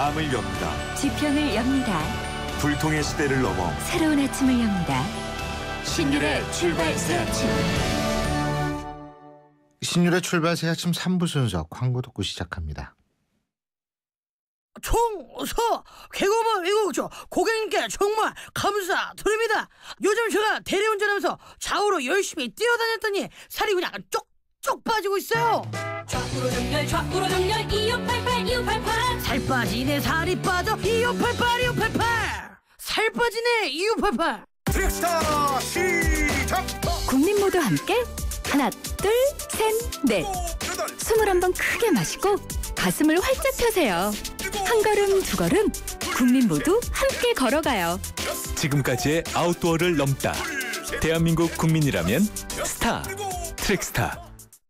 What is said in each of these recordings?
마음을 엽니다. 지편을 엽니다. 불통의 시대를 넘어 새로운 아침을 엽니다. 신율의 출발 새 아침. 신율의 출발 새 아침 3부 순서 광고 듣고 시작합니다. 총서 개고만 외국죠. 고객님께 정말 감사드립니다. 요즘 제가 대리운전하면서 좌우로 열심히 뛰어다녔더니 살이 그냥 쪽쪽 빠지고 있어요. 좌우로 정렬 2588 살 빠지네 살이 빠져 2588 살 빠지네 2588. 트랙스타 시작. 국민 모두 함께 하나 둘 셋 넷 21번 크게 마시고 가슴을 활짝 펴세요. 한 걸음 두 걸음 국민 모두 함께 걸어가요. 지금까지의 아웃도어를 넘다. 대한민국 국민이라면 스타. 트랙스타.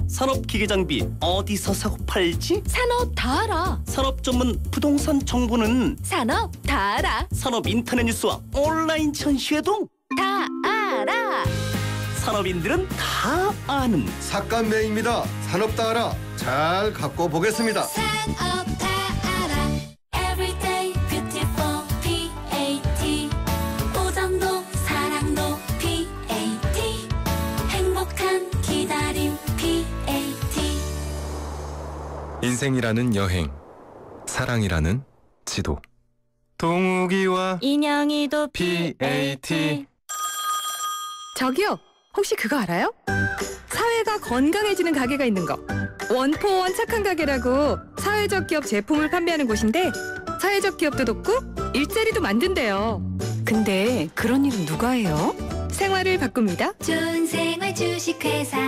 산업기계장비 어디서 사고 팔지? 산업 다 알아. 산업 전문 부동산 정보는 산업 다 알아. 산업 인터넷 뉴스와 온라인 전시회도 다 알아. 산업인들은 다 아는 삭감매입니다. 산업 다 알아. 잘 갖고 보겠습니다. 산업 다 알아. Everyday beautiful PAT 오전도 사랑도 PAT 행복한 기다림 PAT. 인생이라는 여행, 사랑이라는 지도. 동욱이와 인형이도 PAT. 저기요, 혹시 그거 알아요? 사회가 건강해지는 가게가 있는 거. 원포원 착한 가게라고 사회적 기업 제품을 판매하는 곳인데 사회적 기업도 돕고 일자리도 만든대요. 근데 그런 일은 누가 해요? 생활을 바꿉니다. 좋은 생활 주식회사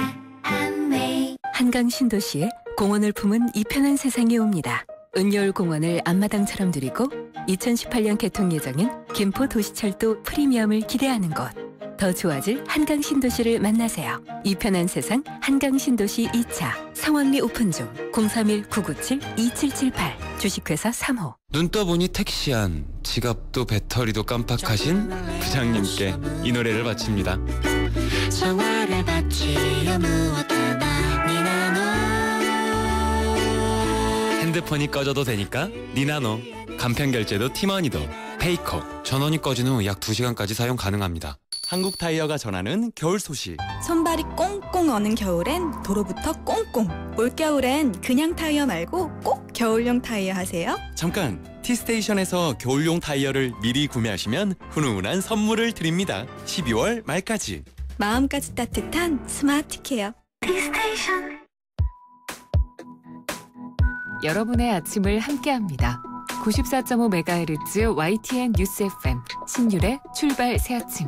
암웨이. 한강 신도시에 공원을 품은 이 편한 세상이 옵니다. 은여울 공원을 앞마당처럼 누리고 2018년 개통 예정인 김포 도시철도 프리미엄을 기대하는 곳. 더 좋아질 한강 신도시를 만나세요. 이 편한 세상 한강 신도시 2차 성원리 오픈 중 031-997-2778 주식회사 3호. 눈 떠보니 택시 안, 지갑도 배터리도 깜빡하신 부장님께 이 노래를 바칩니다. 정화를 바치려 무엇보다 니나노. 핸드폰이 꺼져도 되니까 니나노. 간편결제도 티머니도. 페이커. 전원이 꺼진 후 약 2시간까지 사용 가능합니다. 한국 타이어가 전하는 겨울 소식. 손발이 꽁꽁 어는 겨울엔 도로부터 꽁꽁. 올겨울엔 그냥 타이어 말고 꼭 겨울용 타이어 하세요. 잠깐, T스테이션에서 겨울용 타이어를 미리 구매하시면 훈훈한 선물을 드립니다. 12월 말까지. 마음까지 따뜻한 스마트 케어. T스테이션. 여러분의 아침을 함께합니다. 94.5MHz YTN 뉴스 FM 신율의 출발 새 아침.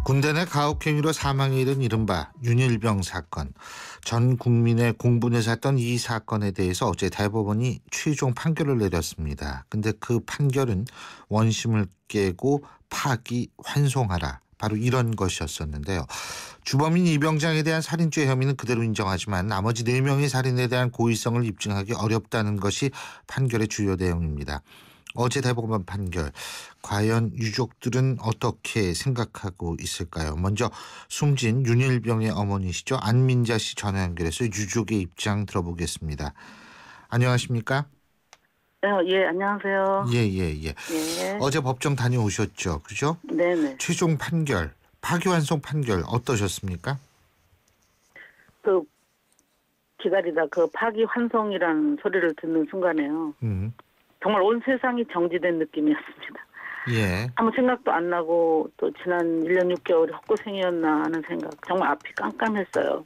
군대 내 가혹행위로 사망에 이른 이른바 윤일병 사건. 전 국민의 공분을 샀던 이 사건에 대해서 어제 대법원이 최종 판결을 내렸습니다. 근데 그 판결은 원심을 깨고 파기 환송하라. 바로 이런 것이었었는데요. 주범인 이병장에 대한 살인죄 혐의는 그대로 인정하지만 나머지 4명의 살인에 대한 고의성을 입증하기 어렵다는 것이 판결의 주요 내용입니다. 어제 대법원 판결, 과연 유족들은 어떻게 생각하고 있을까요? 먼저 숨진 윤일병의 어머니시죠. 안민자 씨 전화 연결해서 유족의 입장 들어보겠습니다. 안녕하십니까? 예, 안녕하세요. 예. 어제 법정 다녀오셨죠, 그죠? 네네. 최종 판결, 파기환송 판결 어떠셨습니까? 기다리다 파기환송이라는 소리를 듣는 순간에요. 정말 온 세상이 정지된 느낌이었습니다. 예. 아무 생각도 안 나고 또 지난 1년 6개월이 헛고생이었나 하는 생각. 정말 앞이 깜깜했어요.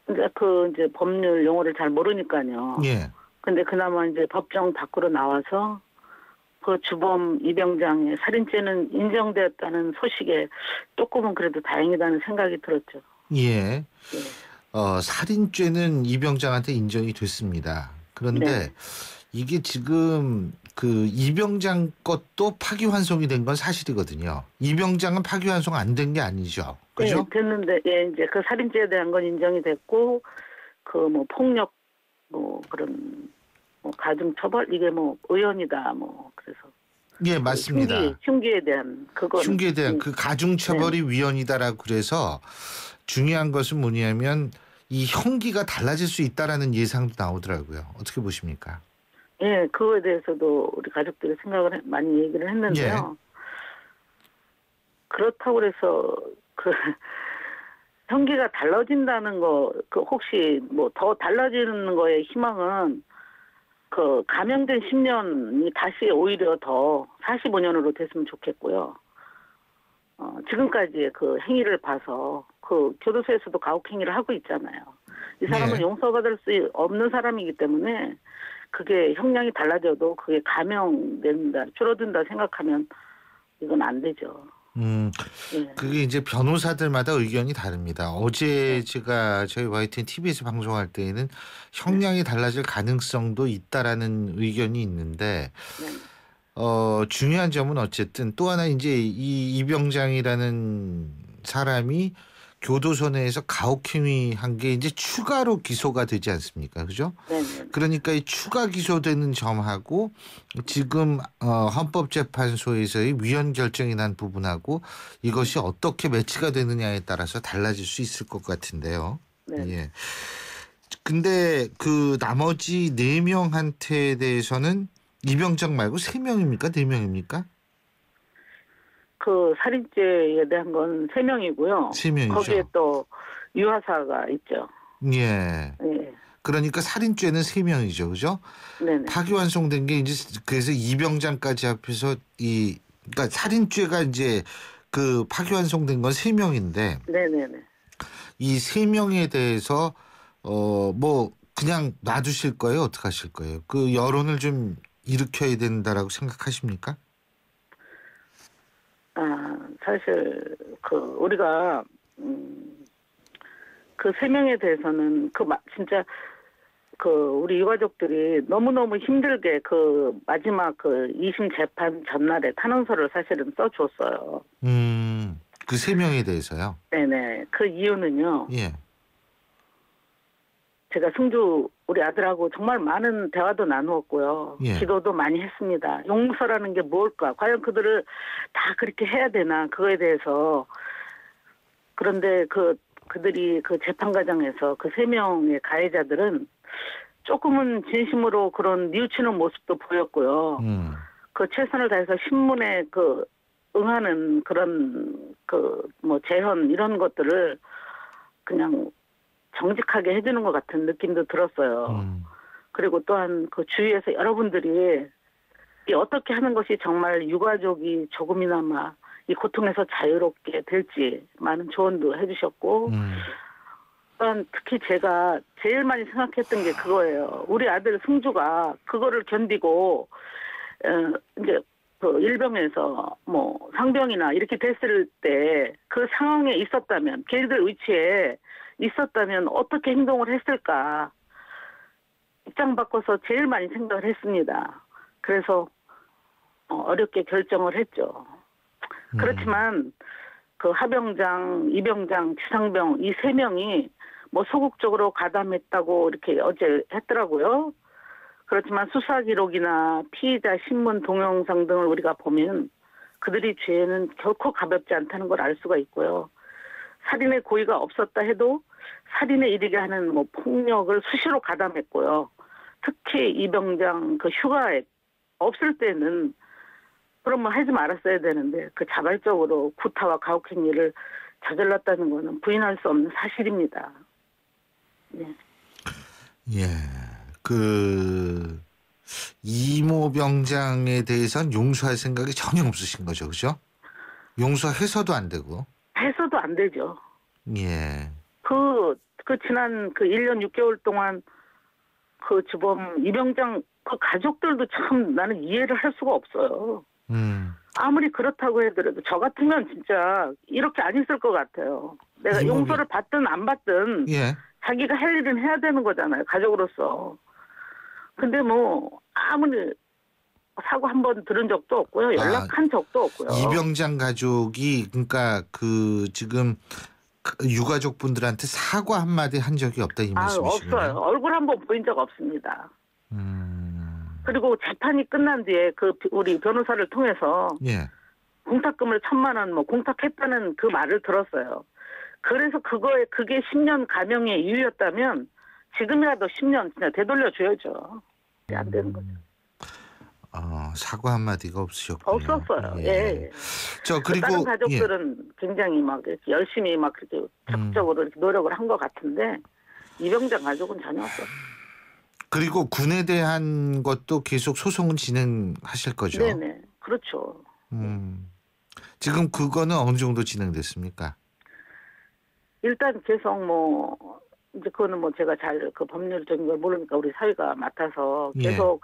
근데 이제 법률 용어를 잘 모르니까요. 예. 근데 그나마 이제 법정 밖으로 나와서 그 주범 이병장의 살인죄는 인정되었다는 소식에 조금은 그래도 다행이다는 생각이 들었죠. 예. 살인죄는 이병장한테 인정이 됐습니다. 그런데 네. 이게 지금 그 이병장 것도 파기환송이 된 건 사실이거든요. 이병장은 파기환송 안 된 게 아니죠. 그죠? 네, 됐는데 이제 그 살인죄에 대한 건 인정이 됐고 폭력 그런 가중처벌 이게 의연이다 그래서 예, 맞습니다. 흉기에 대한 그거 흉기에 대한 그 가중처벌이 위헌이다라고 그래서 중요한 것은 뭐냐면 이 형기가 달라질 수 있다라는 예상도 나오더라고요. 어떻게 보십니까? 예, 그거에 대해서도 우리 가족들이 생각을 많이 얘기를 했는데요. 그렇다고 해서 그 형기가 달라진다는 거, 그 혹시 뭐 더 달라지는 거에 희망은 그 감형된 10년이 다시 오히려 더 45년으로 됐으면 좋겠고요. 지금까지의 그 행위를 봐서 그 교도소에서도 가혹행위를 하고 있잖아요. 이 사람은 네. 용서받을 수 없는 사람이기 때문에 그게 형량이 달라져도 그게 감형된다, 줄어든다 생각하면 이건 안 되죠. 예. 그게 이제 변호사들마다 의견이 다릅니다. 어제 제가 저희 YTN TV에서 방송할 때에는 형량이 달라질 가능성도 있다라는 의견이 있는데 중요한 점은 어쨌든 또 하나 이제 이 이병장이라는 사람이 교도소 내에서 가혹행위 한 게 이제 추가로 기소가 되지 않습니까? 그죠? 네네. 그러니까 이 추가 기소되는 점하고 지금 헌법재판소에서의 위헌 결정이 난 부분하고 이것이 어떻게 매치가 되느냐에 따라서 달라질 수 있을 것 같은데요. 네. 예. 근데 그 나머지 4명한테 대해서는 이병장 말고 3명입니까? 4명입니까? 그 살인죄에 대한 건 3명이고요. 3명이죠. 거기에 또 유아사가 있죠. 예. 예. 그러니까 살인죄는 3명이죠. 그죠? 네네. 파기환송된 게 이제 그래서 이병장까지 합해서 그러니까 살인죄가 이제 그 파기환송된 건 3명인데 네네네. 이 3명에 대해서 뭐 그냥 놔두실 거예요? 어떻게 하실 거예요? 그 여론을 좀 일으켜야 된다라고 생각하십니까? 사실 그 우리가 그 3명에 대해서는 진짜 그 우리 유가족들이 너무너무 힘들게 그 마지막 그 2심 재판 전날에 탄원서를 사실은 써줬어요. 그 3명에 대해서요? 네네. 그 이유는요. 예. 제가 승주 우리 아들하고 정말 많은 대화도 나누었고요. 예. 기도도 많이 했습니다. 용서라는 게 뭘까? 과연 그들을 다 그렇게 해야 되나? 그거에 대해서. 그런데 그들이 그 재판 과정에서 그 3명의 가해자들은 조금은 진심으로 그런 뉘우치는 모습도 보였고요. 그 최선을 다해서 신문에 그 응하는 그런 그 뭐 재현 이런 것들을 그냥 정직하게 해주는 것 같은 느낌도 들었어요. 그리고 또한 그 주위에서 여러분들이 이 어떻게 하는 것이 정말 유가족이 조금이나마 이 고통에서 자유롭게 될지 많은 조언도 해주셨고, 또한 특히 제가 제일 많이 생각했던 게 그거예요. 우리 아들 승주가 그거를 견디고 이제 그 일병에서 뭐 상병이나 이렇게 됐을 때 그 상황에 있었다면, 걔들 위치에 있었다면 어떻게 행동을 했을까 입장 바꿔서 제일 많이 생각을 했습니다. 그래서 어렵게 결정을 했죠. 그렇지만 그 하병장, 이병장, 지상병 이 3명이 뭐 소극적으로 가담했다고 이렇게 어제 했더라고요. 그렇지만 수사 기록이나 피의자 신문 동영상 등을 우리가 보면 그들의 죄는 결코 가볍지 않다는 걸 알 수가 있고요. 살인의 고의가 없었다 해도 살인에 이르게 하는 뭐 폭력을 수시로 가담했고요. 특히 이병장 그 휴가에 없을 때는 그러면 하지 말았어야 되는데 그 자발적으로 구타와 가혹행위를 저질렀다는 것은 부인할 수 없는 사실입니다. 네. 예. 그 이모 병장에 대해서는 용서할 생각이 전혀 없으신 거죠, 그죠? 용서해서도 안 되고. 해서도 안 되죠. 예. 그 지난 그 1년 6개월 동안 그 주범 이병장 그 가족들도 참 나는 이해를 할 수가 없어요. 아무리 그렇다고 해더라도 저 같으면 진짜 이렇게 안 있을 것 같아요. 내가 용서를 받든 안 받든 예. 자기가 할 일은 해야 되는 거잖아요. 가족으로서. 근데 뭐 아무리 사고 한 번 들은 적도 없고요. 연락한 적도 없고요. 이병장 가족이 그러니까 그 지금 유가족 분들한테 사과 한마디 한 적이 없다 이 말씀이시군요. 없어요. 얼굴 한번 보인 적 없습니다. 그리고 재판이 끝난 뒤에 그 우리 변호사를 통해서 예. 공탁금을 1,000만 원 뭐 공탁했다는 그 말을 들었어요. 그래서 그게 10년 감형의 이유였다면 지금이라도 10년 그냥 되돌려줘야죠. 안 되는 거죠. 사과 한마디가 없으셨군요. 없었어요. 예. 예. 그리고 다른 가족들은 굉장히 막 이렇게 열심히 막 그렇게 적극적으로 이렇게 노력을 한 것 같은데 이병장 가족은 전혀 없었어요. 그리고 군에 대한 것도 계속 소송은 진행하실 거죠? 네네. 그렇죠. 지금 그거는 어느 정도 진행됐습니까? 일단 계속 이제 그거는 제가 잘 그 법률적인 걸 모르니까 우리 사위가 맡아서 계속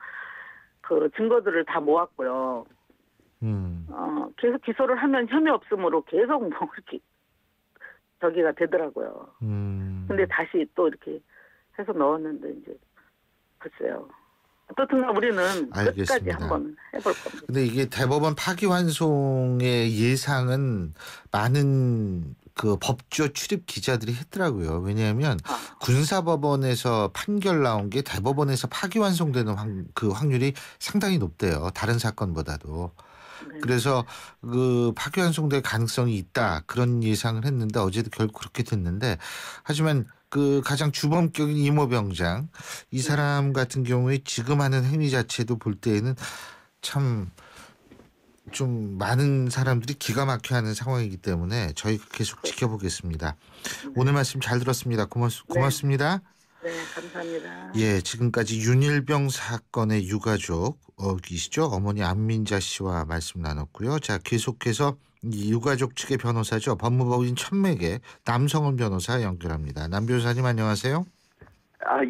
그 증거들을 다 모았고요. 계속 기소를 하면 혐의 없음으로 계속 이렇게 저기가 되더라고요. 근데 다시 또 이렇게 해서 넣었는데 이제 글쎄요. 어떻든 우리는 알겠습니다. 끝까지 한번 해볼 겁니다. 근데 이게 대법원 파기환송의 예상은 많은 그 법조 출입 기자들이 했더라고요. 왜냐하면 군사법원에서 판결 나온 게 대법원에서 파기환송되는 그 확률이 상당히 높대요. 다른 사건보다도. 네. 그래서 그 파기환송될 가능성이 있다 그런 예상을 했는데 어제도 결국 그렇게 됐는데 하지만 그 가장 주범격인 이모병장 이 사람 같은 경우에 지금 하는 행위 자체도 볼 때에는 참 좀 많은 사람들이 기가 막혀하는 상황이기 때문에 저희가 계속 지켜보겠습니다. 오늘 말씀 잘 들었습니다. 고맙습니다. 네, 감사합니다. 예, 지금까지 윤일병 사건의 유가족이시죠. 어머니 안민자 씨와 말씀 나눴고요. 자, 계속해서 이 유가족 측의 변호사죠. 법무법인 천맥의 남성원 변호사 연결합니다. 남 변호사님 안녕하세요.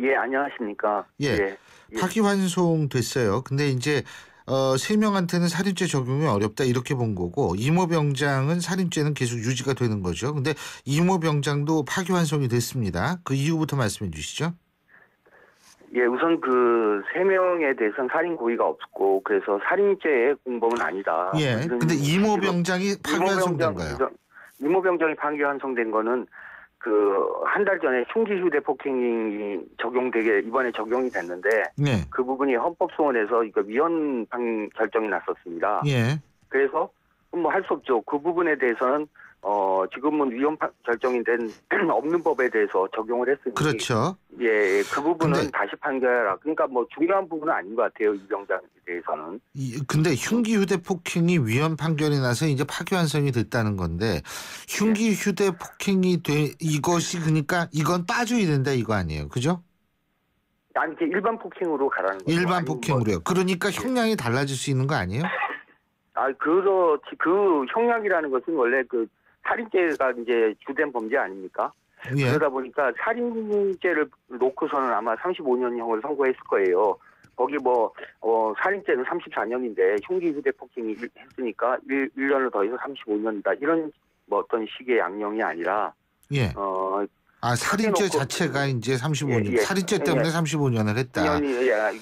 예, 안녕하십니까. 예. 파기환송 됐어요. 근데 이제 3명한테는 살인죄 적용이 어렵다 이렇게 본 거고 이모병장은 살인죄는 계속 유지가 되는 거죠. 근데 이모병장도 파기환송이 됐습니다. 그 이유부터 말씀해 주시죠. 예, 우선 그 3명에 대해서는 살인 고의가 없고 그래서 살인죄의 공범은 아니다. 예. 근데 이모병장이 파기환송된 거예요. 이모병장이 파기환송된 거는 그 한 달 전에 흉기 휴대 폭행이 이번에 적용이 됐는데 그 부분이 헌법소원에서 이거 위헌 결정이 났었습니다. 예. 그래서 할 수 없죠. 그 부분에 대해서는 지금은 위헌 결정이 된 없는 법에 대해서 적용을 했으니 그렇죠. 예, 그 부분은 다시 판결하라. 그러니까 중요한 부분은 아닌 것 같아요. 이병장에 대해서는. 근데 흉기 휴대폭행이 위헌 판결이 나서 이제 파기환송이 됐다는 건데 흉기 휴대폭행이 이것이 그러니까 이건 빠져야 된다 이거 아니에요. 그죠? 아니 일반 폭행으로 가라는 거죠. 일반 폭행으로요. 그러니까 형량이 달라질 수 있는 거 아니에요? 그렇지. 그 형량이라는 것은 원래 그 살인죄가 이제 주된 범죄 아닙니까? 예. 그러다 보니까 살인죄를 놓고서는 아마 35년형을 선고했을 거예요. 거기 살인죄는 34년인데 흉기 휴대폭행이 했으니까 1년을 더해서 35년이다. 이런 어떤 식의 양형이 아니라 예. 살인죄 자체가 이제 35년. 살인죄 때문에 35년을 했다.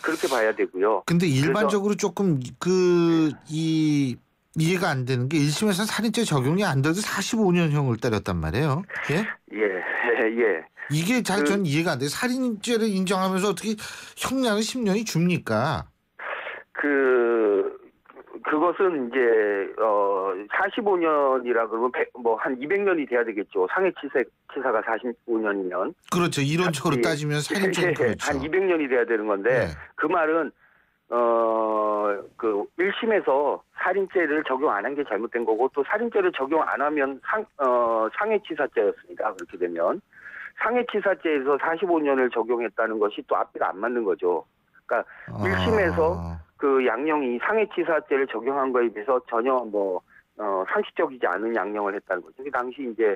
그렇게 봐야 되고요. 근데 일반적으로 조금 이해가 안 되는 게 1심에서 살인죄 적용이 안 돼도 45년형을 때렸단 말이에요. 예? 예. 이게 전 이해가 안 돼요. 살인죄를 인정하면서 어떻게 형량을 10년이 줍니까? 그것은 이제 45년이라 그러면 한 200년이 돼야 되겠죠. 상해치사가 45년이면. 그렇죠. 이론적으로 따지면 살인죄는 그렇죠. 한 200년이 돼야 되는 건데 그 말은 그 1심에서 살인죄를 적용 안 한 게 잘못된 거고 또 살인죄를 적용 안 하면 상해치사죄였습니다. 그렇게 되면 상해치사죄에서 45년을 적용했다는 것이 또 앞뒤가 안 맞는 거죠. 그러니까 1심에서 그 양형이 상해치사죄를 적용한 거에 비해서 전혀 상식적이지 않은 양형을 했다는 거죠. 그 당시 이제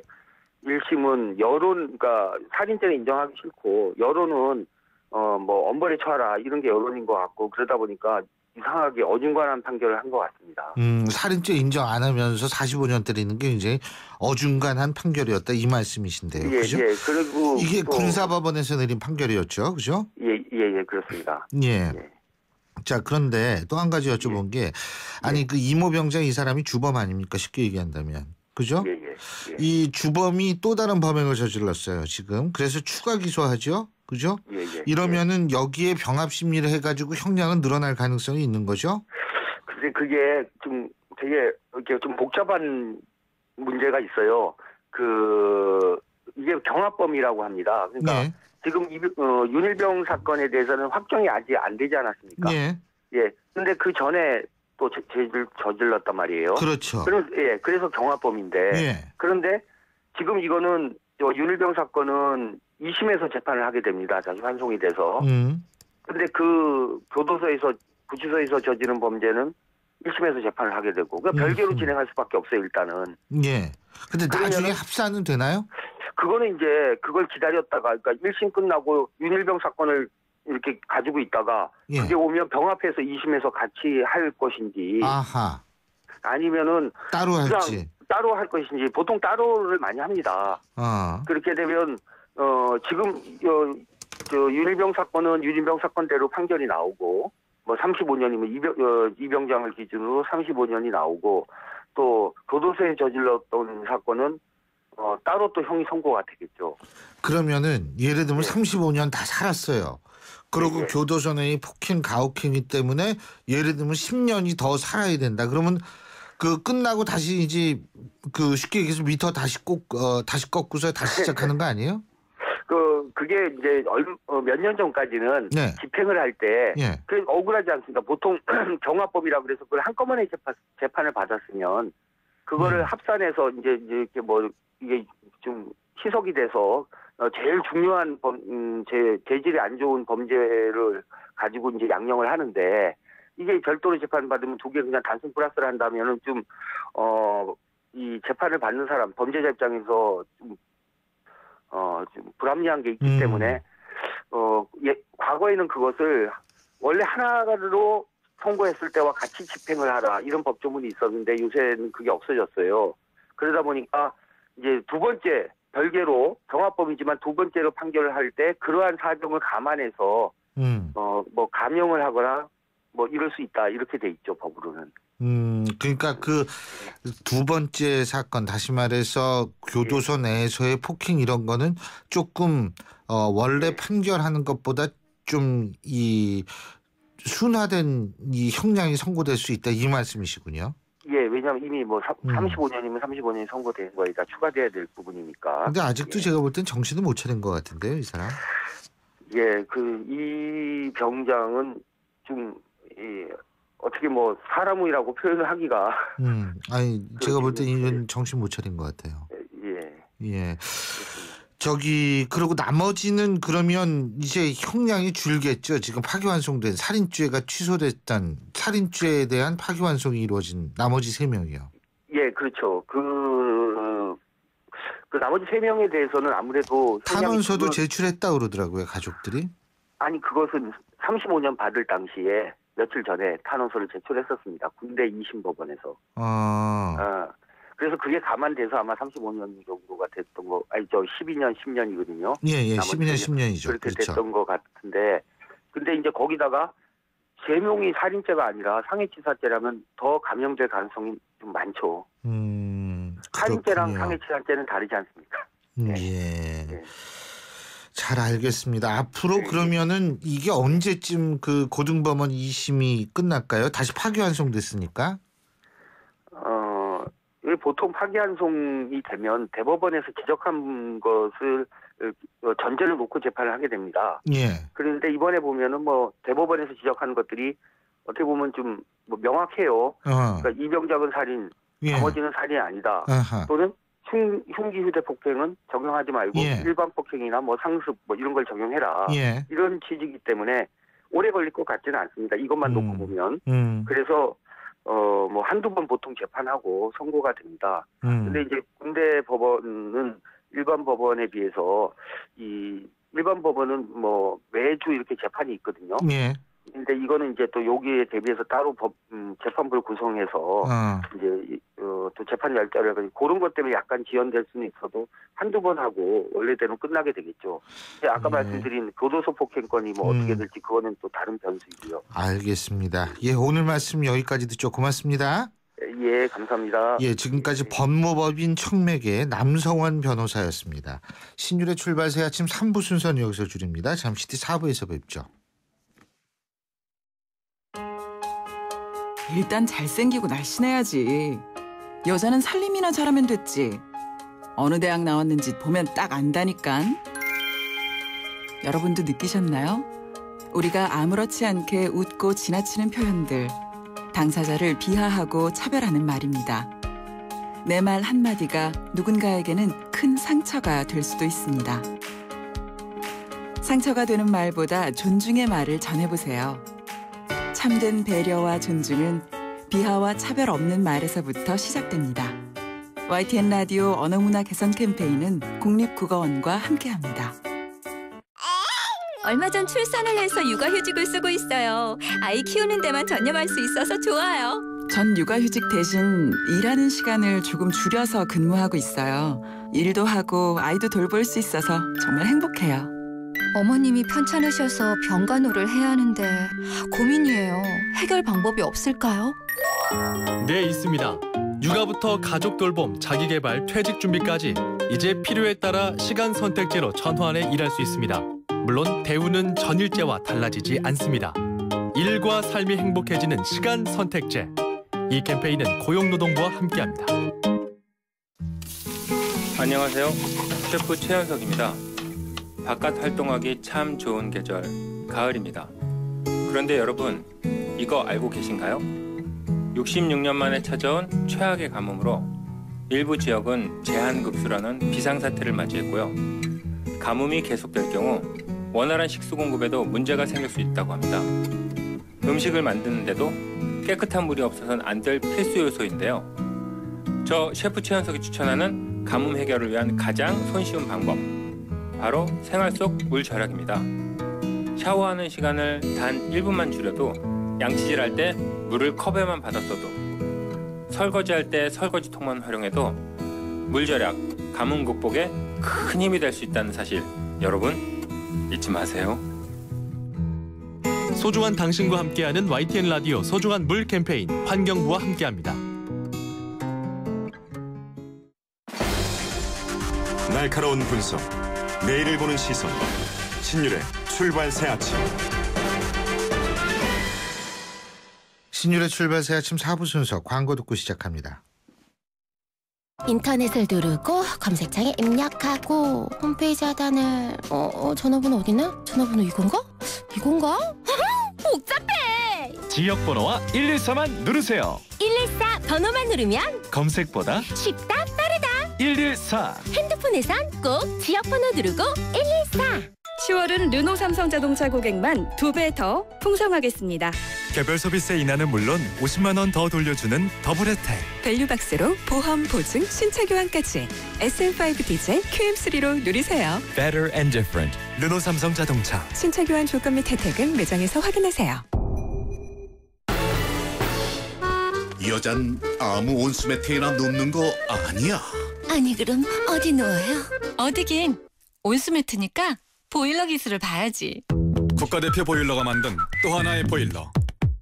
1심은 그러니까 살인죄를 인정하기 싫고 여론은 엄벌에 처하라 이런 게 여론인 것 같고 그러다 보니까 이상하게 어중간한 판결을 한 것 같습니다. 살인죄 인정 안 하면서 45년 때리는 게 굉장히 어중간한 판결이었다 이 말씀이신데요. 그죠? 예. 그리고 이게 군사법원에서 내린 판결이었죠. 그죠? 예, 그렇습니다. 예. 자, 그런데 또 한 가지 여쭤본 게 그 이모병장 이 사람이 주범 아닙니까? 쉽게 얘기한다면. 그죠? 이 주범이 또 다른 범행을 저질렀어요, 지금. 그래서 추가 기소하죠. 그죠? 이러면은 여기에 병합 심리를 해가지고 형량은 늘어날 가능성이 있는 거죠? 근데 그게 좀 되게 이렇게 좀 복잡한 문제가 있어요. 이게 경합범이라고 합니다. 그러니까 네. 지금 윤일병 사건에 대해서는 확정이 아직 안 되지 않았습니까? 예. 예. 근데 그 전에 또 죄를 저질렀단 말이에요. 그렇죠. 그래서 경합범인데. 예. 그런데 지금 이거는 윤일병 사건은 2심에서 재판을 하게 됩니다. 다시 환송이 돼서. 근데 그 교도소에서 구치소에서 저지른 범죄는 1심에서 재판을 하게 되고 별개로 진행할 수밖에 없어요. 일단은. 예. 근데 나중에 합사는 되나요? 그거는 이제 그걸 기다렸다가 그러니까 1심 끝나고 윤일병 사건을 이렇게 가지고 있다가 예. 그게 오면 병합해서 2심에서 같이 할 것인지 아하. 아니면은 따로 할지. 따로 할 것인지 보통 따로를 많이 합니다. 그렇게 되면 지금 윤일병 사건은 윤일병 사건대로 판결이 나오고 뭐 35년이면 이병장을 기준으로 35년이 나오고 또 교도소에 저질렀던 사건은 따로 또 형이 선고가 되겠죠. 그러면은 예를 들면 35년 다 살았어요. 그리고 교도소 내의 폭행 가혹행위 때문에 예를 들면 10년이 더 살아야 된다. 그러면 그 끝나고 다시 이제 그 쉽게 얘기해서 미터 다시 다시 꺾고서 다시 시작하는 거 아니에요? 그게 이제 몇 년 전까지는 네. 집행을 할 때 예. 그 억울하지 않습니다. 보통 경합법이라 그래서 그걸 한꺼번에 재판을 받았으면 그거를 합산해서 이제 이렇게 뭐 이게 좀 희석이 돼서 제일 중요한 죄질이 안 좋은 범죄를 가지고 이제 양형을 하는데 이게 별도로 재판받으면 두 개 그냥 단순 플러스를 한다면은 좀 이 재판을 받는 사람 범죄자 입장에서 좀 불합리한 게 있기 때문에 과거에는 그것을 원래 하나로 선고했을 때와 같이 집행을 하라 이런 법조문이 있었는데 요새는 그게 없어졌어요. 그러다 보니까 이제 두 번째 별개로 경합범이지만 두 번째로 판결을 할 때 그러한 사정을 감안해서 뭐 감형을 하거나 뭐 이럴 수 있다 이렇게 돼 있죠 법으로는. 그러니까 그 두 번째 사건 다시 말해서 교도소 내에서의 폭행 이런 거는 조금 원래 판결하는 것보다 좀 이 순화된 이 형량이 선고될 수 있다 이 말씀이시군요. 예, 왜냐하면 이미 뭐 35년이면 35년이 선고된 거니까 추가돼야 될 부분이니까. 근데 아직도 제가 볼 땐 정신을 못 차린 것 같은데요, 이 사람. 예, 이 병장은 좀 어떻게 뭐 사람이라고 표현을 하기가. 아니 제가 볼 땐 이건 정신 못 차린 것 같아요. 예. 그리고 나머지는 그러면 이제 형량이 줄겠죠. 지금 파기환송된 살인죄가 취소됐던 살인죄에 대한 파기환송이 이루어진 나머지 3명이요. 예, 그렇죠. 그 나머지 3명에 대해서는 아무래도 탄원서도 제출했다 그러더라고요, 가족들이. 아니 그것은 35년 받을 당시에 며칠 전에 탄원서를 제출했었습니다. 군대 2심 법원에서. 그래서 그게 감안돼서 아마 35년 정도가 됐던 거, 12년, 10년이거든요. 예, 12년, 10년이죠. 그렇게 그렇죠. 됐던 것 같은데, 근데 이제 거기다가 3명이 살인죄가 아니라 상해치사죄라면 더 감형될 가능성이 좀 많죠. 살인죄랑 상해치사죄는 다르지 않습니까? 예. 잘 알겠습니다. 앞으로 그러면은 이게 언제쯤 그 고등법원 2심이 끝날까요? 다시 파기환송됐으니까? 보통 파기환송이 되면 대법원에서 지적한 것을 전제를 놓고 재판을 하게 됩니다. 예. 그런데 이번에 보면은 뭐 대법원에서 지적한 것들이 어떻게 보면 좀 뭐 명확해요. 그러니까 이병작은 살인, 나머지는 살인이 아니다. 또는 흉기 휴대폭행은 적용하지 말고 일반 폭행이나 뭐 상습 뭐 이런 걸 적용해라. 이런 취지이기 때문에 오래 걸릴 것 같지는 않습니다. 이것만 놓고 보면. 그래서 뭐 한두 번 보통 재판하고 선고가 됩니다. 근데 이제 군대 법원은 일반 법원에 비해서 이 일반 법원은 뭐 매주 이렇게 재판이 있거든요. 근데 이거는 이제 또 여기에 대비해서 따로 재판부를 구성해서 이제 또 재판 날짜를 해가지고 그런 것 때문에 약간 지연될 수는 있어도 한두 번 하고 원래대로 끝나게 되겠죠. 근데 아까 말씀드린 교도소 폭행건이 뭐 어떻게 될지 그거는 또 다른 변수이고요. 알겠습니다. 예, 오늘 말씀 여기까지 듣죠. 고맙습니다. 예, 감사합니다. 예, 지금까지 법무법인 청맥의 남성원 변호사였습니다. 신율의 출발새 아침 3부 순서는 여기서 줄입니다. 잠시 뒤 4부에서 뵙죠. 일단 잘생기고 날씬해야지. 여자는 살림이나 잘하면 됐지. 어느 대학 나왔는지 보면 딱 안다니깐. 여러분도 느끼셨나요? 우리가 아무렇지 않게 웃고 지나치는 표현들, 당사자를 비하하고 차별하는 말입니다. 내 말 한마디가 누군가에게는 큰 상처가 될 수도 있습니다. 상처가 되는 말보다 존중의 말을 전해보세요. 참된 배려와 존중은 비하와 차별 없는 말에서부터 시작됩니다. YTN 라디오 언어문화 개선 캠페인은 국립국어원과 함께합니다. 얼마 전 출산을 해서 육아휴직을 쓰고 있어요. 아이 키우는 데만 전념할 수 있어서 좋아요. 전 육아휴직 대신 일하는 시간을 조금 줄여서 근무하고 있어요. 일도 하고 아이도 돌볼 수 있어서 정말 행복해요. 어머님이 편찮으셔서 병간호를 해야 하는데 고민이에요. 해결 방법이 없을까요? 네, 있습니다. 육아부터 가족 돌봄, 자기개발, 퇴직 준비까지 이제 필요에 따라 시간 선택제로 전환해 일할 수 있습니다. 물론 대우는 전일제와 달라지지 않습니다. 일과 삶이 행복해지는 시간 선택제. 이 캠페인은 고용노동부와 함께합니다. 안녕하세요. 셰프 최현석입니다. 바깥 활동하기 참 좋은 계절, 가을입니다. 그런데 여러분, 이거 알고 계신가요? 66년 만에 찾아온 최악의 가뭄으로 일부 지역은 제한급수라는 비상사태를 맞이했고요. 가뭄이 계속될 경우 원활한 식수 공급에도 문제가 생길 수 있다고 합니다. 음식을 만드는데도 깨끗한 물이 없어서는 안 될 필수 요소인데요. 저 셰프 최현석이 추천하는 가뭄 해결을 위한 가장 손쉬운 방법, 바로 생활 속 물 절약입니다. 샤워하는 시간을 단 1분만 줄여도 양치질할 때 물을 컵에만 받았어도, 설거지할 때 설거지통만 활용해도 물 절약, 가뭄 극복에 큰 힘이 될 수 있다는 사실, 여러분 잊지 마세요. 소중한 당신과 함께하는 YTN 라디오 소중한 물 캠페인, 환경부와 함께합니다. 날카로운 분석, 내일을 보는 시선, 신율의 출발 새 아침. 신율의 출발 새 아침 4부 순서 광고 듣고 시작합니다. 인터넷을 누르고 검색창에 입력하고 홈페이지 하단을 전화번호 어딨나? 전화번호 이건가? 복잡해! 지역번호와 114만 누르세요. 114 번호만 누르면 검색보다 쉽다 빠르다. 114. 핸드폰에선 꼭 지역번호 누르고 114. 10월은 르노 삼성 자동차 고객만 2배 더 풍성하겠습니다. 개별 서비스의 인하는 물론 50만 원 더 돌려주는 더블 혜택. 밸류박스로 보험, 보증, 신차 교환까지 SM5 디젤 QM3로 누리세요. Better and different. 르노 삼성 자동차. 신차 교환 조건 및 혜택은 매장에서 확인하세요. 여잔 아무 온수매트에나 놓는 거 아니야? 아니 그럼 어디 놓아요? 어디긴 온수매트니까 보일러 기술을 봐야지. 국가대표 보일러가 만든 또 하나의 보일러,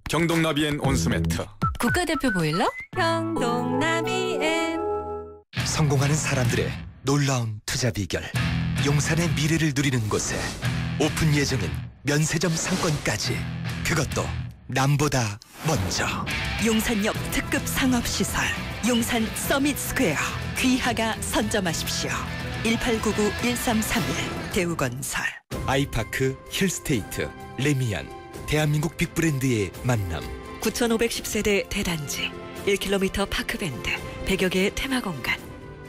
경동나비엔 온수매트. 국가대표 보일러? 경동나비엔. 성공하는 사람들의 놀라운 투자 비결, 용산의 미래를 누리는 곳에 오픈 예정인 면세점 상권까지, 그것도 남보다 먼저. 용산역 특급 상업시설 용산 서밋 스퀘어, 귀하가 선점하십시오. 1899-1331 대우건설. 아이파크, 힐스테이트, 레미안, 대한민국 빅브랜드의 만남. 9510세대 대단지, 1km 파크밴드, 100여 개의 테마공간.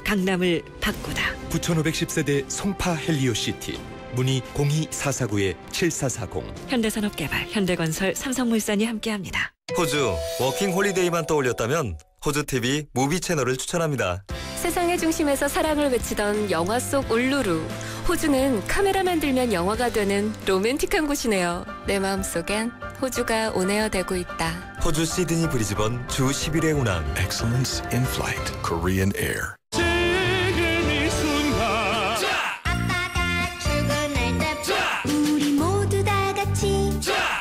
강남을 바꾸다. 9510세대 송파 헬리오시티. 문의 02449-7440. 현대산업개발, 현대건설, 삼성물산이 함께합니다. 호주 워킹 홀리데이만 떠올렸다면 호주TV 무비 채널을 추천합니다. 세상의 중심에서 사랑을 외치던 영화 속 울루루. 호주는 카메라만 들면 영화가 되는 로맨틱한 곳이네요. 내 마음속엔 호주가 온에어 되고 있다. 호주 시드니 브리즈번 주 10일의 운항. Excellence in Flight, Korean Air. 지금 이 순간 아빠가 출근할 때 우리 모두 다 같이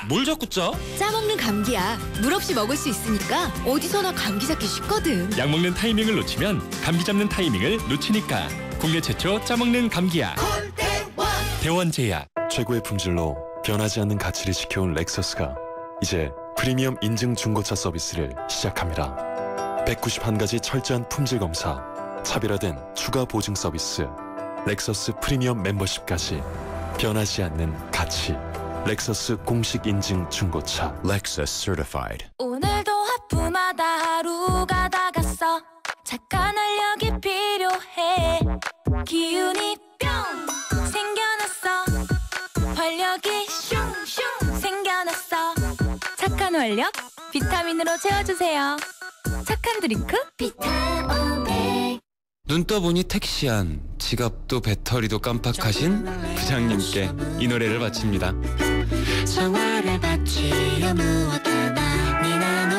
뭘 자꾸 짜? 짜먹는 감기야. 물 없이 먹을 수 있으니까 어디서나 감기 잡기 쉽거든. 약 먹는 타이밍을 놓치면 감기 잡는 타이밍을 놓치니까. 국내 최초 짜먹는 감기약 대원제약. 최고의 품질로 변하지 않는 가치를 지켜온 렉서스가 이제 프리미엄 인증 중고차 서비스를 시작합니다. 191가지 철저한 품질 검사, 차별화된 추가 보증 서비스 렉서스 프리미엄 멤버십까지 변하지 않는 가치 렉서스 공식 인증 중고차 Lexus Certified. 오늘도 하품하다 하루가 다 갔어. 착한 활력이 필요해. 기운이 뿅 생겨났어. 활력이 슝슝 생겨났어. 착한 활력 비타민으로 채워주세요. 착한 드링크 비타오백. 눈 떠보니 택시 안, 지갑도 배터리도 깜빡하신 부장님께 이 노래를 바칩니다. 정화를 바치려 무엇보다 니나노.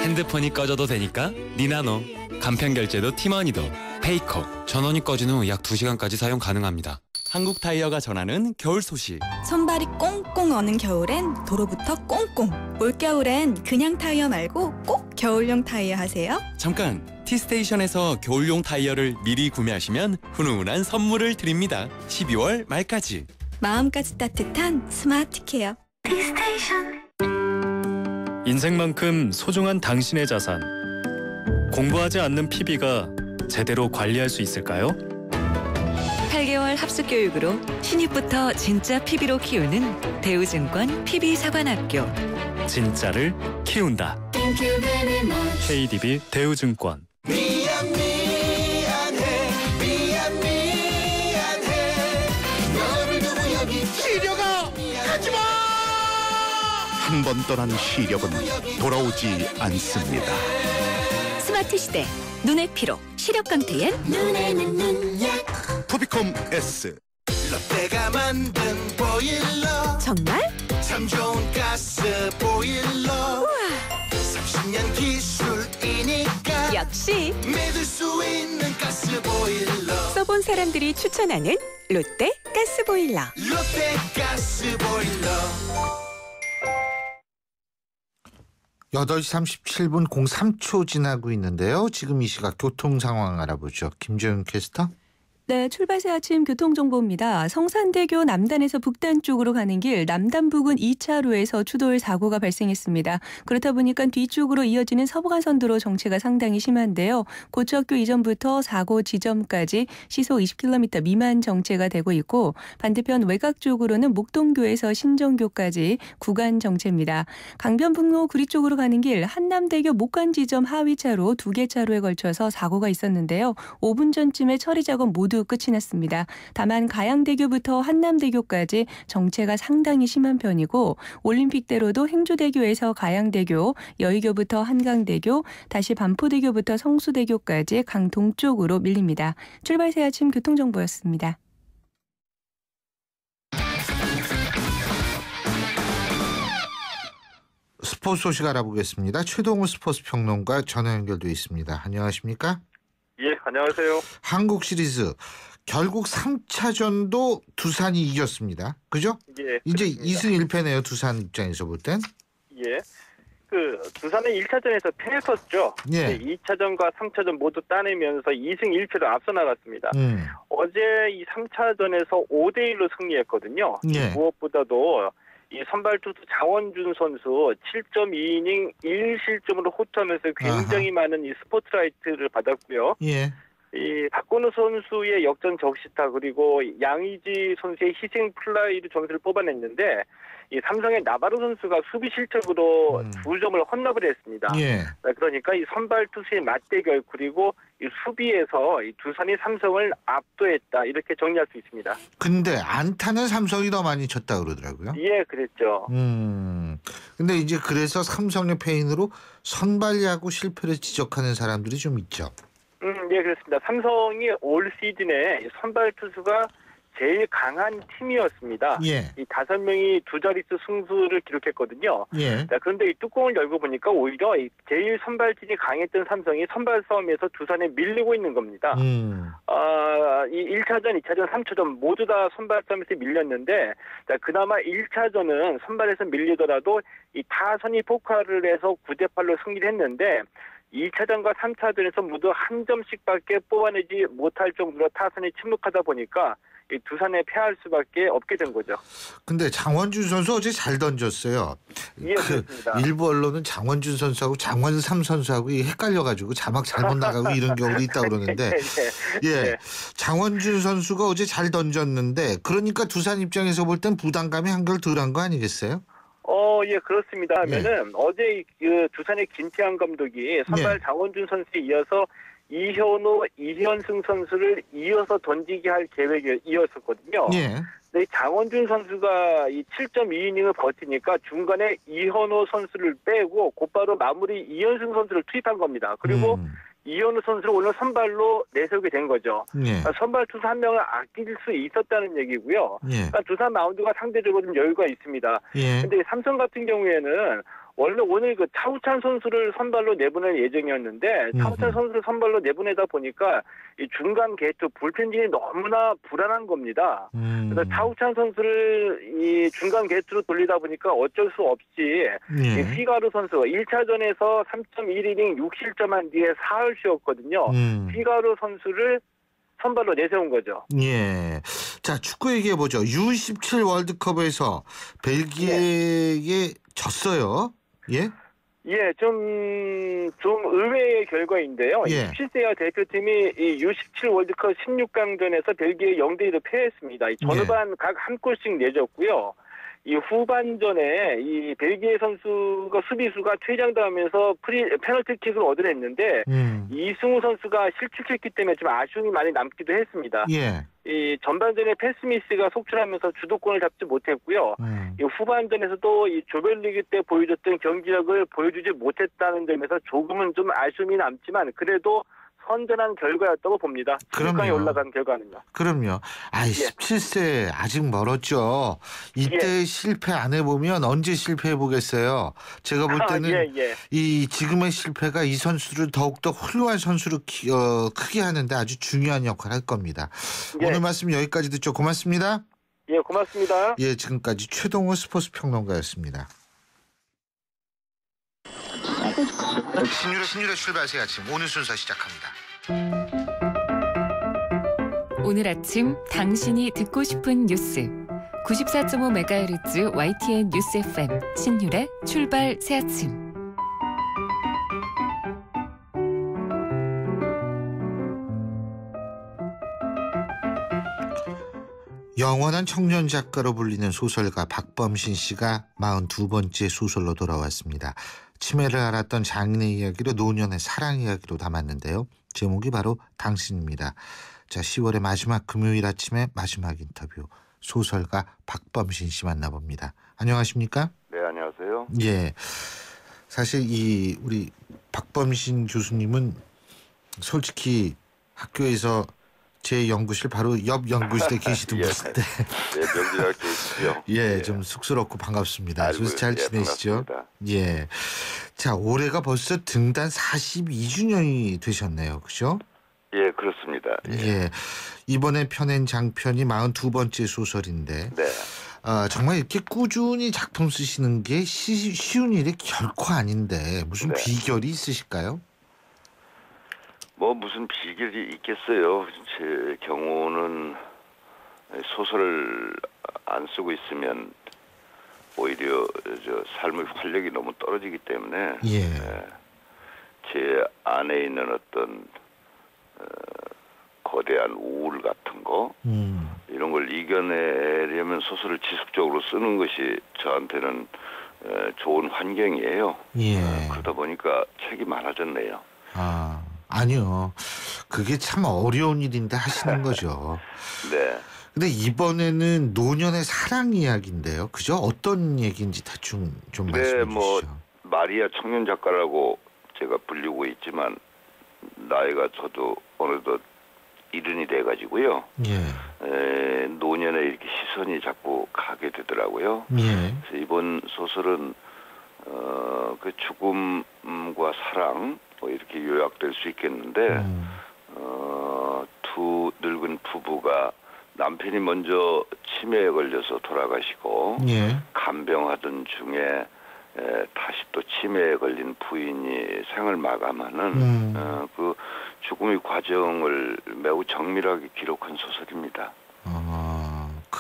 핸드폰이 꺼져도 되니까 니나노. 간편 결제도 티머니도 페이커. 전원이 꺼진 후 약 2시간까지 사용 가능합니다. 한국 타이어가 전하는 겨울 소식. 손발이 꽁꽁 어는 겨울엔 도로부터 꽁꽁. 올겨울엔 그냥 타이어 말고 꼭 겨울용 타이어 하세요. 잠깐, T스테이션에서 겨울용 타이어를 미리 구매하시면 훈훈한 선물을 드립니다. 12월 말까지. 마음까지 따뜻한 스마트 케어. T스테이션. 인생만큼 소중한 당신의 자산. 공부하지 않는 PB가 제대로 관리할 수 있을까요? 8개월 합숙 교육으로 신입부터 진짜 PB로 키우는 대우증권 PB사관학교. 진짜를 키운다. KDB 대우증권. 시력아 가지마. 한 번 떠난 시력은 돌아오지 않습니다. 스마트 시대. 눈의 피로. 시력 강퇴엔 눈에는 눈약. 토비콤 S. 롯데가 만든 보일러. 정말? 참 좋은 가스 보일러. 30년 기술이니까 역시 믿을 수 있는 가스 보일러. 써본 사람들이 추천하는 롯데 가스보일러. 롯데 가스 보일러. 8시 37분 03초 지나고 있는데요. 지금 이 시각 교통 상황 알아보죠. 김재윤 캐스터. 네, 출발새 아침 교통정보입니다. 성산대교 남단에서 북단 쪽으로 가는 길 남단 부근 2차로에서 추돌 사고가 발생했습니다. 그렇다 보니까 뒤쪽으로 이어지는 서부간선도로 정체가 상당히 심한데요. 고척교 이전부터 사고 지점까지 시속 20km 미만 정체가 되고 있고 반대편 외곽 쪽으로는 목동교에서 신정교까지 구간 정체입니다. 강변북로 구리 쪽으로 가는 길 한남대교 목간 지점 하위차로 2개 차로에 걸쳐서 사고가 있었는데요. 5분 전쯤에 처리 작업 모두 끝이 났습니다. 다만 가양대교부터 한남대교까지 정체가 상당히 심한 편이고 올림픽대로도 행주대교에서 가양대교, 여의교부터 한강대교, 다시 반포대교부터 성수대교까지 강 동쪽으로 밀립니다. 출발새 아침 교통정보였습니다. 스포츠 소식 알아보겠습니다. 최동우 스포츠 평론가 전화 연결돼 있습니다. 안녕하십니까? 예, 안녕하세요. 한국 시리즈 결국 3차전도 두산이 이겼습니다. 그죠? 예. 이제 그렇습니다. 2승 1패네요. 두산 입장에서 볼 땐. 예. 두산은 1차전에서 패했었죠. 예. 2차전과 3차전 모두 따내면서 2승 1패로 앞서 나갔습니다. 어제 이 3차전에서 5대1로 승리했거든요. 예. 무엇보다도 이 선발 투수 장원준 선수 7.2이닝 1실점으로 호투하면서 굉장히 많은 이 스포트라이트를 받았고요. 예. 이 박건우 선수의 역전 적시타 그리고 양의지 선수의 희생 플라이로 점수를 뽑아냈는데 이 삼성의 나바로 선수가 수비 실책으로 2점을 헌납을 했습니다. 예. 그러니까 이 선발 투수의 맞대결 그리고 이 수비에서 이 두산이 삼성을 압도했다 이렇게 정리할 수 있습니다. 근데 안타는 삼성이 더 많이 쳤다 그러더라고요. 예, 그랬죠. 근데 이제 그래서 삼성의 패인으로 선발 야구 실패를 지적하는 사람들이 좀 있죠. 예, 그렇습니다. 삼성이 올 시즌에 선발 투수가 제일 강한 팀이었습니다. 예. 이 5명이 두 자릿수 승수를 기록했거든요. 예. 자, 그런데 이 뚜껑을 열고 보니까 오히려 이 제일 선발진이 강했던 삼성이 선발 싸움에서 두산에 밀리고 있는 겁니다. 이 1차전, 2차전, 3차전 모두 다 선발 싸움에서 밀렸는데 자, 그나마 1차전은 선발에서 밀리더라도 이 타선이 폭발을 해서 9대8로 승리를 했는데 2차전과 3차전에서 모두 한 점씩밖에 뽑아내지 못할 정도로 타선이 침묵하다 보니까 이 두산에 패할 수밖에 없게 된 거죠. 근데 장원준 선수 어제 잘 던졌어요. 예, 그렇습니다. 일부 언론은 장원준 선수하고 장원삼 선수하고 헷갈려가지고 자막 잘못 나가고 이런 경우도 있다고 그러는데 예, 장원준 선수가 어제 잘 던졌는데 그러니까 두산 입장에서 볼 땐 부담감이 한결 덜한 거 아니겠어요? 예, 그렇습니다. 하면은 어제 그 두산의 김태환 감독이 선발 장원준 선수에 이어서 이현우, 이현승 선수를 이어서 던지게 할 계획이었었거든요. 근데 장원준 선수가 이 7.2이닝을 버티니까 중간에 이현우 선수를 빼고 곧바로 마무리 이현승 선수를 투입한 겁니다. 그리고 이현우 선수를 오늘 선발로 내세우게 된 거죠. 그러니까 선발 투수 한 명을 아낄 수 있었다는 얘기고요. 그러니까 두산 마운드가 상대적으로 좀 여유가 있습니다. 근데 삼성 같은 경우에는 원래 오늘 그 차우찬 선수를 선발로 내보낼 예정이었는데 차우찬 선수를 선발로 내보내다 보니까 이 중간 게이트 불펜진이 너무나 불안한 겁니다. 그래서 차우찬 선수를 이 중간 게이트로 돌리다 보니까 어쩔 수 없이 이 피가루 선수 1차전에서 3.1이닝 6실점한 뒤에 사흘 쉬었거든요. 피가루 선수를 선발로 내세운 거죠. 예. 자, 축구 얘기해 보죠. U17 월드컵에서 벨기에에 졌어요. 예? 예, 좀 의외의 결과인데요. 17세 이하 대표팀이 이 U17 월드컵 16강전에서 벨기에 0대2로 패했습니다. 전후반 각 한 골씩 내줬고요. 이 후반전에 이 벨기에 선수가 수비수가 퇴장당하면서 페널티킥을 얻어냈는데 이승우 선수가 실축했기 때문에 좀 아쉬움이 많이 남기도 했습니다. 이 전반전에 패스미스가 속출하면서 주도권을 잡지 못했고요. 이 후반전에서도 이 조별리그 때 보여줬던 경기력을 보여주지 못했다는 점에서 조금은 좀 아쉬움이 남지만 그래도 선전한 결과였다고 봅니다. 16강에 올라간 결과는요. 그럼요. 17세 아직 멀었죠. 이때 실패 안 해보면 언제 실패해 보겠어요. 제가 볼 때는 이 지금의 실패가 이 선수를 더욱더 훌륭한 선수로 크게 하는데 아주 중요한 역할을 할 겁니다. 오늘 말씀 여기까지 듣죠. 고맙습니다. 예, 고맙습니다. 예, 지금까지 최동호 스포츠 평론가였습니다. 신율의 출발새 아침 오늘 순서 시작합니다. 오늘 아침 당신이 듣고 싶은 뉴스 94.5MHz YTN 뉴스 FM 신율의 출발 새 아침. 영원한 청년 작가로 불리는 소설가 박범신 씨가 42번째 소설로 돌아왔습니다. 치매를 앓았던 장인의 이야기로 노년의 사랑 이야기로 담았는데요. 제목이 바로 당신입니다. 자, 10월의 마지막 금요일 아침에 마지막 인터뷰. 소설가 박범신 씨 만나봅니다. 안녕하십니까? 네, 안녕하세요. 예, 사실 이 우리 박범신 교수님은 솔직히 학교에서 제 연구실 바로 옆 연구실에 계시던 분인데 네, 명지학 계시죠. 예, 좀 쑥스럽고 반갑습니다. 그래서 잘 지내시죠? 예. 자, 올해가 벌써 등단 42주년이 되셨네요. 그죠? 예, 그렇습니다. 예. 이번에 펴낸 장편이 42번째 소설인데 정말 이렇게 꾸준히 작품 쓰시는 게 쉬운 일이 결코 아닌데 무슨 비결이 있으실까요? 뭐 무슨 비결이 있겠어요. 제 경우는 소설을 안 쓰고 있으면 오히려 삶의 활력이 너무 떨어지기 때문에 제 안에 있는 어떤 거대한 우울 같은 거 이런 걸 이겨내려면 소설을 지속적으로 쓰는 것이 저한테는 좋은 환경이에요. 그러다 보니까 책이 많아졌네요. 아니요. 그게 참 어려운 일인데 하시는 거죠. 네. 근데 이번에는 노년의 사랑 이야기인데요. 그죠? 어떤 얘기인지 대충 좀 말씀해 주시죠. 마리아 청년 작가라고 제가 불리고 있지만 나이가 저도 어느덧 70이 돼가지고요. 노년에 이렇게 시선이 자꾸 가게 되더라고요. 그래서 이번 소설은 그 죽음과 사랑 이렇게 요약될 수 있겠는데 두 늙은 부부가 남편이 먼저 치매에 걸려서 돌아가시고 간병하던 중에 다시 또 치매에 걸린 부인이 생을 마감하는 그 죽음의 과정을 매우 정밀하게 기록한 소설입니다.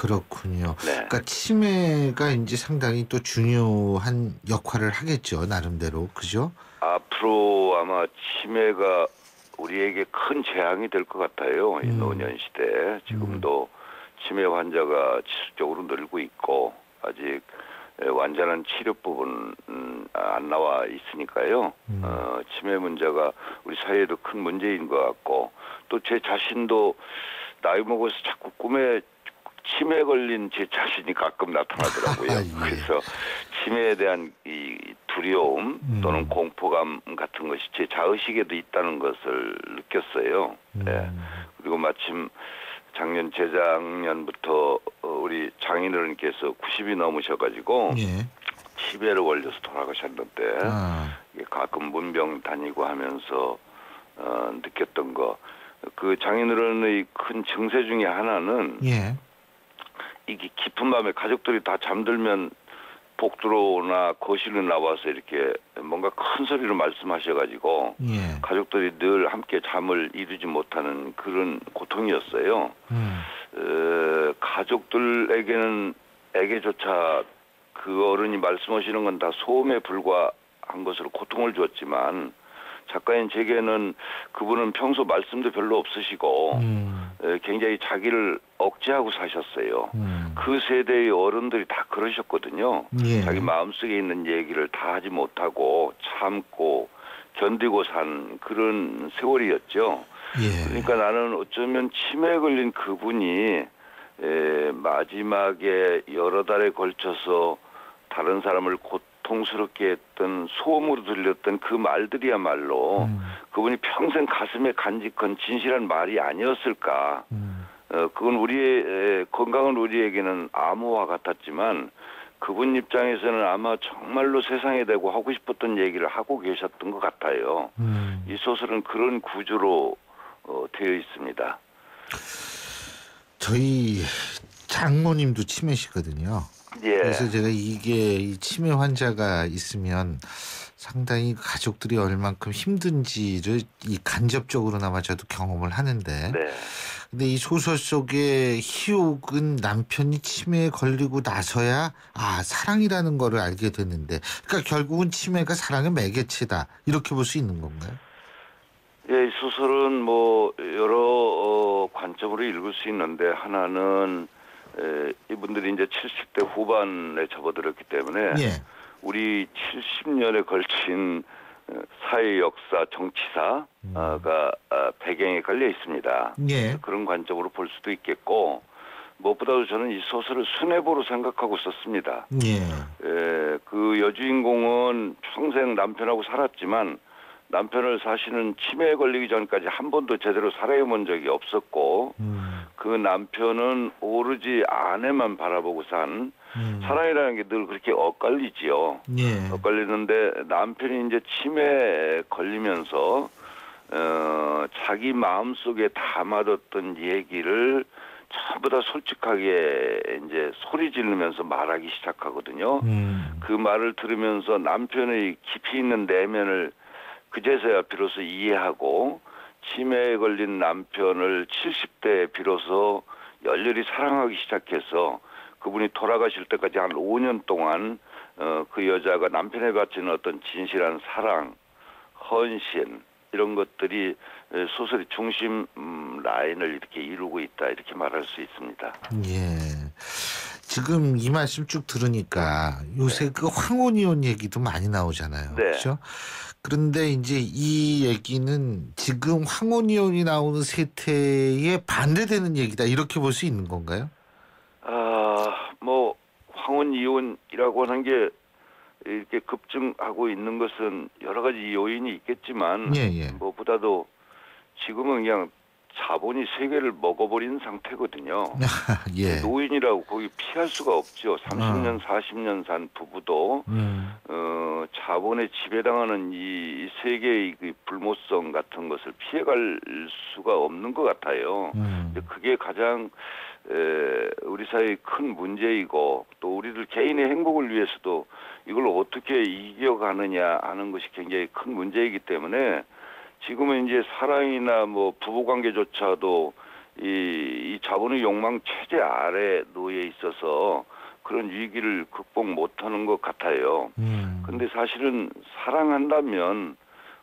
그렇군요. 네. 그러니까 치매가 이제 상당히 또 중요한 역할을 하겠죠. 나름대로. 그죠? 앞으로 아마 치매가 우리에게 큰 재앙이 될 것 같아요. 이 노년 시대에. 지금도 치매 환자가 지속적으로 늘고 있고 아직 완전한 치료법은 안 나와 있으니까요. 치매 문제가 우리 사회에도 큰 문제인 것 같고 또 제 자신도 나이 먹어서 자꾸 꿈에 치매 걸린 제 자신이 가끔 나타나더라고요. 예. 그래서 치매에 대한 이 두려움 또는 공포감 같은 것이 제 자의식에도 있다는 것을 느꼈어요. 네. 그리고 마침 작년 재작년부터 우리 장인어른께서 90이 넘으셔가지고 예. 치매를 걸려서 돌아가셨는데 가끔 문병 다니고 하면서 느꼈던 거. 그 장인어른의 큰 증세 중에 하나는 예. 이게 깊은 밤에 가족들이 다 잠들면 복도로나 거실로 나와서 이렇게 뭔가 큰 소리로 말씀하셔가지고 예. 가족들이 늘 함께 잠을 이루지 못하는 그런 고통이었어요. 가족들에게조차 그 어른이 말씀하시는 건 다 소음에 불과한 것으로 고통을 주었지만 작가인 제게는 그분은 평소 말씀도 별로 없으시고 굉장히 자기를 억제하고 사셨어요. 그 세대의 어른들이 다 그러셨거든요. 예. 자기 마음속에 있는 얘기를 다 하지 못하고 참고 견디고 산 그런 세월이었죠. 예. 그러니까 나는 어쩌면 치매에 걸린 그분이 마지막에 여러 달에 걸쳐서 다른 사람을 고통스럽게 했던 소음으로 들렸던 그 말들이야말로 그분이 평생 가슴에 간직한 진실한 말이 아니었을까. 그건 우리의 건강한 우리에게는 암호와 같았지만 그분 입장에서는 아마 정말로 세상에 대고 하고 싶었던 얘기를 하고 계셨던 것 같아요. 이 소설은 그런 구조로 되어 있습니다. 저희 장모님도 치매시거든요. 예. 그래서 제가 이 치매 환자가 있으면 상당히 가족들이 얼만큼 힘든지를 이 간접적으로나마 저도 경험을 하는데. 네. 근데 이 소설 속의 희옥은 남편이 치매에 걸리고 나서야 사랑이라는 거를 알게 됐는데, 그러니까 결국은 치매가 사랑의 매개체다 이렇게 볼 수 있는 건가요? 예, 이 소설은 뭐 여러 관점으로 읽을 수 있는데 하나는 이분들이 이제 70대 후반에 접어들었기 때문에 우리 70년에 걸친 사회 역사, 정치사가 배경에 걸려 있습니다. 그런 관점으로 볼 수도 있겠고 무엇보다도 저는 이 소설을 순애보로 생각하고 썼습니다. 그 여주인공은 평생 남편하고 살았지만 남편을 사실은 치매에 걸리기 전까지 한 번도 제대로 사랑해본 적이 없었고 그 남편은 오로지 아내만 바라보고 산 사랑이라는 게 늘 그렇게 엇갈리지요. 엇갈리는데 남편이 이제 치매에 걸리면서 자기 마음속에 담아뒀던 얘기를 전부 다 솔직하게 이제 소리 지르면서 말하기 시작하거든요. 그 말을 들으면서 남편의 깊이 있는 내면을 그제서야 비로소 이해하고 치매에 걸린 남편을 70대에 비로소 열렬히 사랑하기 시작해서 그분이 돌아가실 때까지 한 5년 동안 그 여자가 남편에 바치는 어떤 진실한 사랑, 헌신 이런 것들이 소설의 중심 라인을 이렇게 이루고 있다 이렇게 말할 수 있습니다. 예. 지금 이 말씀 쭉 들으니까 요새 그 황혼이혼 얘기도 많이 나오잖아요. 그렇죠? 그런데 이제 이 얘기는 지금 황혼이혼이 나오는 세태에 반대되는 얘기다 이렇게 볼 수 있는 건가요? 뭐 황혼이혼이라고 하는 게 이렇게 급증하고 있는 것은 여러 가지 요인이 있겠지만 무엇보다도 지금은 그냥 자본이 세계를 먹어버린 상태거든요. 노인이라고 거기 피할 수가 없죠. 30년, 40년 산 부부도 자본에 지배당하는 이 세계의 그 불모성 같은 것을 피해갈 수가 없는 것 같아요. 그게 가장 우리 사회의 큰 문제이고 또 우리들 개인의 행복을 위해서도 이걸 어떻게 이겨가느냐 하는 것이 굉장히 큰 문제이기 때문에 지금은 이제 사랑이나 뭐 부부관계조차도 이 자본의 욕망 체제 아래 놓여 있어서 그런 위기를 극복 못하는 것 같아요. 근데 사실은 사랑한다면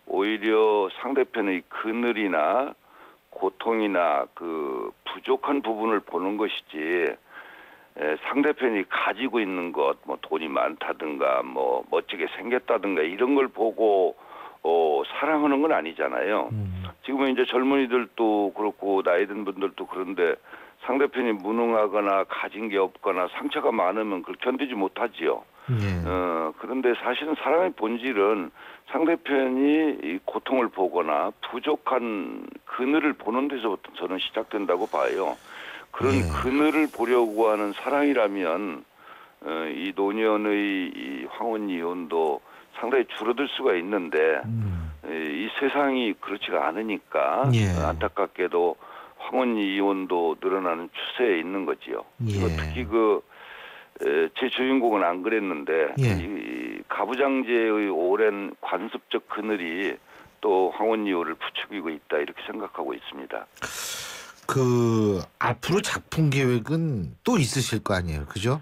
오히려 상대편의 그늘이나 고통이나 그 부족한 부분을 보는 것이지 상대편이 가지고 있는 것, 뭐 돈이 많다든가 뭐 멋지게 생겼다든가 이런 걸 보고 사랑하는 건 아니잖아요. 지금은 이제 젊은이들도 그렇고 나이 든 분들도 그런데 상대편이 무능하거나 가진 게 없거나 상처가 많으면 그걸 견디지 못하지요. 그런데 사실은 사랑의 본질은 상대편이 이 고통을 보거나 부족한 그늘을 보는 데서부터 저는 시작된다고 봐요. 그런 그늘을 보려고 하는 사랑이라면 이 노년의 이 황혼 이혼도 상당히 줄어들 수가 있는데 이 세상이 그렇지가 않으니까 안타깝게도 황혼 이혼도 늘어나는 추세에 있는 거지요. 그리고 특히 제 주인공은 안 그랬는데 이 가부장제의 오랜 관습적 그늘이 또 황혼 이혼을 부추기고 있다 이렇게 생각하고 있습니다. 앞으로 작품 계획은 또 있으실 거 아니에요, 그죠?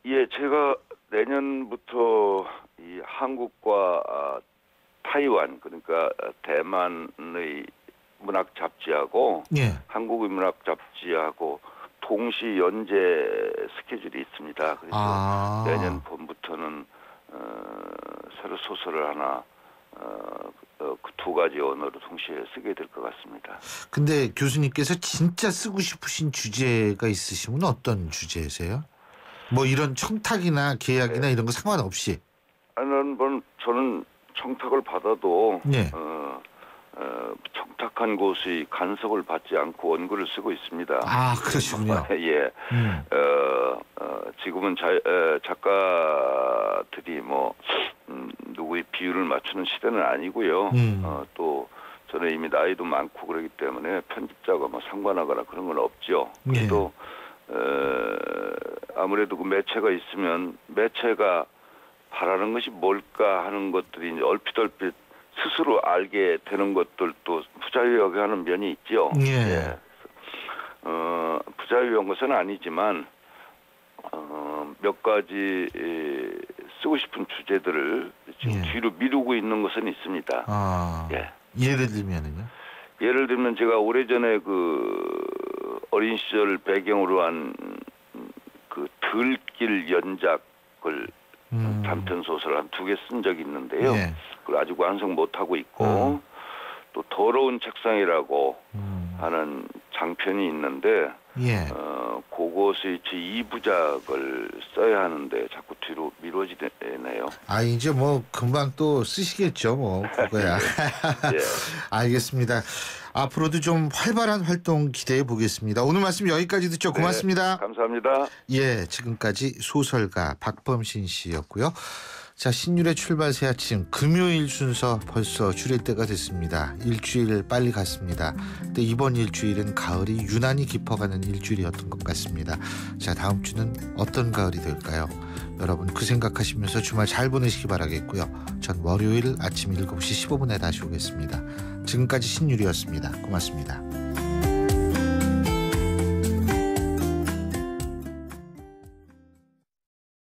예, 제가 내년부터 이 한국과 타이완 그러니까 대만의 문학 잡지하고 한국의 문학 잡지하고 동시 연재 스케줄이 있습니다. 그래서 내년 봄부터는 새로 소설을 하나 그 두 가지 언어로 동시에 쓰게 될 것 같습니다. 근데 교수님께서 진짜 쓰고 싶으신 주제가 있으시면 어떤 주제세요? 뭐 이런 청탁이나 계약이나 이런 거 상관없이? 저는 청탁을 받아도 청탁한 곳의 간섭을 받지 않고 원고를 쓰고 있습니다. 아, 그러시군요. 예. 지금은 작가들이 뭐 누구의 비율을 맞추는 시대는 아니고요. 또 저는 이미 나이도 많고 그러기 때문에 편집자가 뭐 상관하거나 그런 건 없죠. 그래도 아무래도 그 매체가 있으면 매체가 바라는 것이 뭘까 하는 것들이 이제 얼핏 스스로 알게 되는 것들도 부자유하게 하는 면이 있죠. 부자유한 것은 아니지만 몇 가지 쓰고 싶은 주제들을 지금 뒤로 미루고 있는 것은 있습니다. 예를 들면은요? 예를 들면 제가 오래전에 어린 시절 배경으로 한 들길 연작을 단편 소설 한 2개 쓴 적이 있는데요. 그걸 아직 완성 못하고 있고 또 더러운 책상이라고 하는 장편이 있는데 그것의 제 2부작을 써야 하는데 자꾸 뒤로 미뤄지네요. 이제 뭐 금방 또 쓰시겠죠, 뭐 그거야. 알겠습니다. 앞으로도 좀 활발한 활동 기대해 보겠습니다. 오늘 말씀 여기까지 듣죠. 고맙습니다. 감사합니다. 지금까지 소설가 박범신 씨였고요. 자, 신율의 출발 새 아침 금요일 순서 벌써 줄일 때가 됐습니다. 일주일 빨리 갔습니다. 근데 이번 일주일은 가을이 유난히 깊어가는 일주일이었던 것 같습니다. 자, 다음 주는 어떤 가을이 될까요? 여러분 그 생각하시면서 주말 잘 보내시기 바라겠고요. 전 월요일 아침 7시 15분에 다시 오겠습니다. 지금까지 신율이었습니다. 고맙습니다.